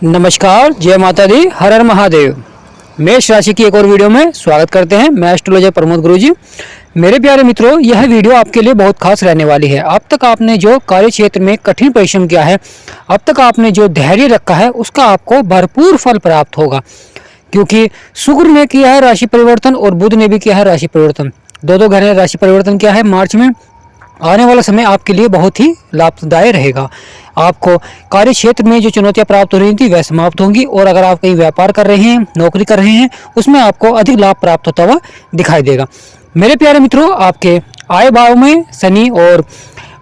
नमस्कार, जय माता दी, हर हर महादेव। मेष राशि की एक और वीडियो में स्वागत करते हैं। मैं एस्ट्रोलॉजर प्रमोद गुरुजी। मेरे प्यारे मित्रों, यह वीडियो आपके लिए बहुत खास रहने वाली है। अब तक आपने जो कार्य क्षेत्र में कठिन परिश्रम किया है, अब तक आपने जो धैर्य रखा है, उसका आपको भरपूर फल प्राप्त होगा। क्योंकि शुक्र ने किया है राशि परिवर्तन और बुध ने भी किया है राशि परिवर्तन। दो घर ने राशि परिवर्तन किया है मार्च में। आने वाला समय आपके लिए बहुत ही लाभदायक रहेगा। आपको कार्य क्षेत्र में जो चुनौतियां प्राप्त हो रही थी वह समाप्त होंगी, और अगर आप कहीं व्यापार कर रहे हैं, नौकरी कर रहे हैं, उसमें आपको अधिक लाभ प्राप्त होता हुआ दिखाई देगा। मेरे प्यारे मित्रों, आपके आय भाव में शनि और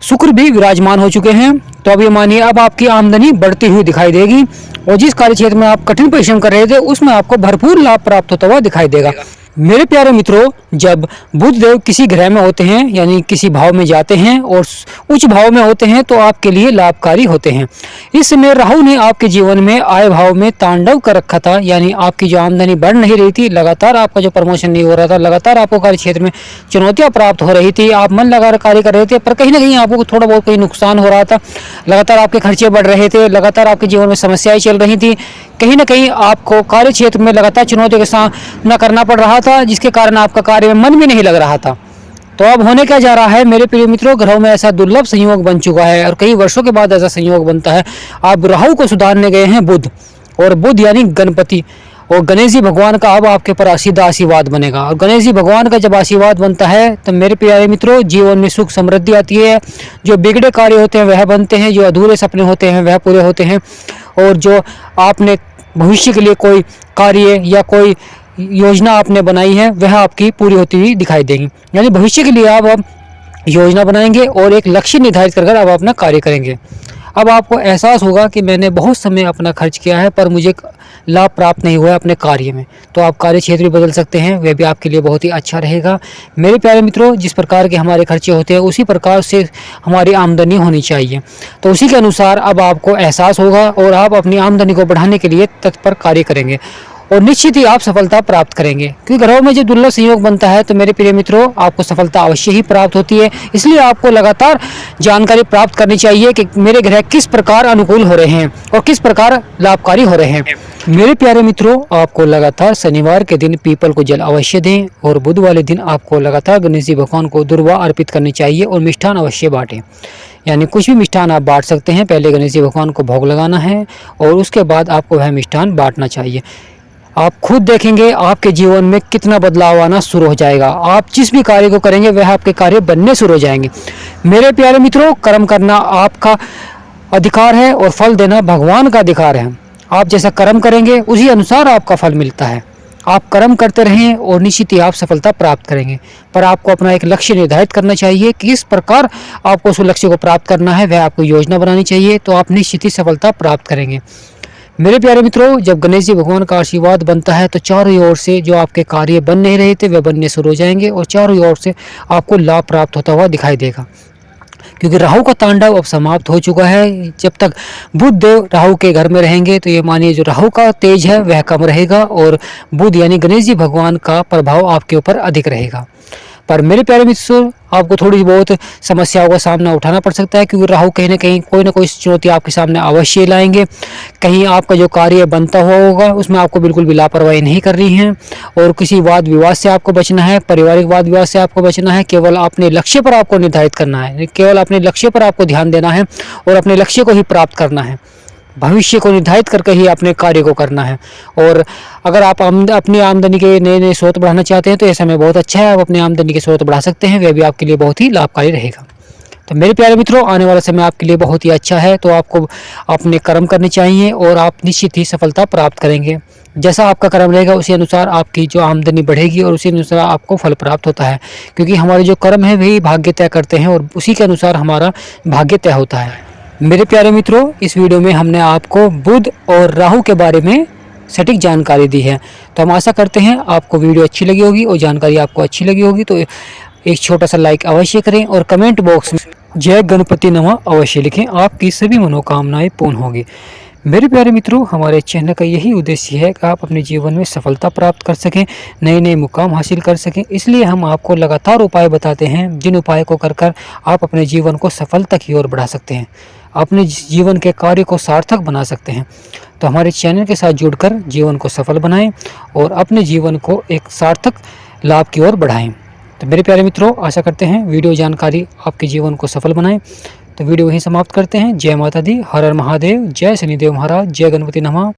शुक्र भी विराजमान हो चुके हैं, तो अब ये मानिए अब आपकी आमदनी बढ़ती हुई दिखाई देगी, और जिस कार्य क्षेत्र में आप कठिन परिश्रम कर रहे थे उसमें आपको भरपूर लाभ प्राप्त होता हुआ दिखाई देगा। मेरे प्यारे मित्रों, जब बुध देव किसी ग्रह में होते हैं यानी किसी भाव में जाते हैं और उच्च भाव में होते हैं तो आपके लिए लाभकारी होते हैं। इस समय राहु ने आपके जीवन में आय भाव में तांडव कर रखा था, यानी आपकी जो आमदनी बढ़ नहीं रही थी, लगातार आपका जो प्रमोशन नहीं हो रहा था, लगातार आपको कार्य क्षेत्र में चुनौतियां प्राप्त हो रही थी, आप मन लगा कार्य कर रहे थे, पर कहीं ना कहीं आपको थोड़ा बहुत कहीं नुकसान हो रहा था, लगातार आपके खर्चे बढ़ रहे थे, लगातार आपके जीवन में समस्याएं चल रही थी, कहीं ना कहीं आपको कार्य क्षेत्र में लगातार चुनौतियों का सामना करना पड़ रहा था, जिसके कारण आपका कार्य में मन भी नहीं लग रहा था। तो अब होने क्या जा रहा है मेरे प्रिय मित्रों, ग्रहों में ऐसा दुर्लभ संयोग बन चुका है और कई वर्षों के बाद ऐसा संयोग बनता है। आप राहु को सुधारने गए हैं बुध, और बुध यानी गणपति और गणेश जी भगवान का अब आपके पर सीधा आशीर्वाद बनेगा। और गणेश जी भगवान का जब आशीर्वाद बनता है तो मेरे प्यारे मित्रों, जीवन में सुख समृद्धि आती है। जो बिगड़े कार्य होते हैं वह बनते हैं, जो अधूरे सपने होते हैं वह पूरे होते हैं, और जो आपने भविष्य के लिए कोई कार्य या कोई योजना आपने बनाई है वह आपकी पूरी होती हुई दिखाई देगी। यानी भविष्य के लिए आप योजना बनाएंगे और एक लक्ष्य निर्धारित कर आप अपना कार्य करेंगे। अब आपको एहसास होगा कि मैंने बहुत समय अपना खर्च किया है पर मुझे लाभ प्राप्त नहीं हुआ है अपने कार्य में, तो आप कार्य क्षेत्र भी बदल सकते हैं, वह भी आपके लिए बहुत ही अच्छा रहेगा। मेरे प्यारे मित्रों, जिस प्रकार के हमारे खर्चे होते हैं उसी प्रकार से हमारी आमदनी होनी चाहिए, तो उसी के अनुसार अब आपको एहसास होगा और आप अपनी आमदनी को बढ़ाने के लिए तत्पर कार्य करेंगे और निश्चित ही आप सफलता प्राप्त करेंगे। क्योंकि ग्रहों में जो दुर्लभ संयोग बनता है तो मेरे प्रिय मित्रों, आपको सफलता अवश्य ही प्राप्त होती है। इसलिए आपको लगातार जानकारी प्राप्त करनी चाहिए कि मेरे ग्रह किस प्रकार अनुकूल हो रहे हैं और किस प्रकार लाभकारी हो रहे हैं। मेरे प्यारे मित्रों, आपको लगातार शनिवार के दिन पीपल को जल अवश्य दें, और बुध वाले दिन आपको लगातार गणेश जी भगवान को दुर्वा अर्पित करनी चाहिए और मिष्ठान अवश्य बांटें। यानी कुछ भी मिष्ठान आप बांट सकते हैं, पहले गणेश जी भगवान को भोग लगाना है और उसके बाद आपको वह मिष्ठान बांटना चाहिए। आप खुद देखेंगे आपके जीवन में कितना बदलाव आना शुरू हो जाएगा। आप जिस भी कार्य को करेंगे वह आपके कार्य बनने शुरू हो जाएंगे। मेरे प्यारे मित्रों, कर्म करना आपका अधिकार है और फल देना भगवान का अधिकार है। आप जैसा कर्म करेंगे उसी अनुसार आपका फल मिलता है। आप कर्म करते रहें और निश्चित ही आप सफलता प्राप्त करेंगे, पर आपको अपना एक लक्ष्य निर्धारित करना चाहिए कि किस प्रकार आपको उस लक्ष्य को प्राप्त करना है, वह आपको योजना बनानी चाहिए, तो आप निश्चित ही सफलता प्राप्त करेंगे। मेरे प्यारे मित्रों, जब गणेश जी भगवान का आशीर्वाद बनता है तो चारों ओर से जो आपके कार्य बन नहीं रहे थे वे बनने शुरू हो जाएंगे और चारों ओर से आपको लाभ प्राप्त होता हुआ दिखाई देगा। क्योंकि राहु का तांडव अब समाप्त हो चुका है। जब तक बुध देव राहु के घर में रहेंगे तो ये मानिए जो राहु का तेज है वह कम रहेगा और बुध यानी गणेश जी भगवान का प्रभाव आपके ऊपर अधिक रहेगा। पर मेरे प्यारे मित्रों, आपको थोड़ी बहुत समस्याओं का सामना उठाना पड़ सकता है, क्योंकि राहु कहीं ना कोई चुनौती आपके सामने अवश्य लाएंगे। कहीं आपका जो कार्य बनता हुआ होगा उसमें आपको बिल्कुल भी लापरवाही नहीं करनी है, और किसी वाद विवाद से आपको बचना है, पारिवारिक वाद विवाद से आपको बचना है। केवल अपने लक्ष्य पर आपको निर्धारित करना है, केवल अपने लक्ष्य पर आपको ध्यान देना है और अपने लक्ष्य को ही प्राप्त करना है। भविष्य को निर्धारित करके ही अपने कार्य को करना है। और अगर आप अपनी आमदनी के नए नए स्रोत बढ़ाना चाहते हैं तो यह समय बहुत अच्छा है, आप अपनी आमदनी के स्रोत बढ़ा सकते हैं, वह भी आपके लिए बहुत ही लाभकारी रहेगा। तो मेरे प्यारे मित्रों, आने वाला समय आपके लिए बहुत ही अच्छा है, तो आपको अपने कर्म करने चाहिए और आप निश्चित ही सफलता प्राप्त करेंगे। जैसा आपका कर्म रहेगा उसी अनुसार आपकी जो आमदनी बढ़ेगी और उसी अनुसार आपको फल प्राप्त होता है, क्योंकि हमारे जो कर्म है वही भाग्य तय करते हैं और उसी के अनुसार हमारा भाग्य तय होता है। मेरे प्यारे मित्रों, इस वीडियो में हमने आपको बुध और राहु के बारे में सटीक जानकारी दी है, तो हम आशा करते हैं आपको वीडियो अच्छी लगी होगी और जानकारी आपको अच्छी लगी होगी। तो एक छोटा सा लाइक अवश्य करें और कमेंट बॉक्स में जय गणपति नमः अवश्य लिखें, आपकी सभी मनोकामनाएं पूर्ण होंगी। मेरे प्यारे मित्रों, हमारे चैनल का यही उद्देश्य है कि आप अपने जीवन में सफलता प्राप्त कर सकें, नए नए मुकाम हासिल कर सकें। इसलिए हम आपको लगातार उपाय बताते हैं, जिन उपाय को कर आप अपने जीवन को सफलता की ओर बढ़ा सकते हैं। अपने जीवन के कार्य को सार्थक बना सकते हैं। तो हमारे चैनल के साथ जुड़कर जीवन को सफल बनाएं और अपने जीवन को एक सार्थक लाभ की ओर बढ़ाएं। तो मेरे प्यारे मित्रों, आशा करते हैं वीडियो जानकारी आपके जीवन को सफल बनाए। तो वीडियो यहीं समाप्त करते हैं। जय माता दी, हर हर महादेव, जय शनिदेव महाराज, जय गणपति नमः।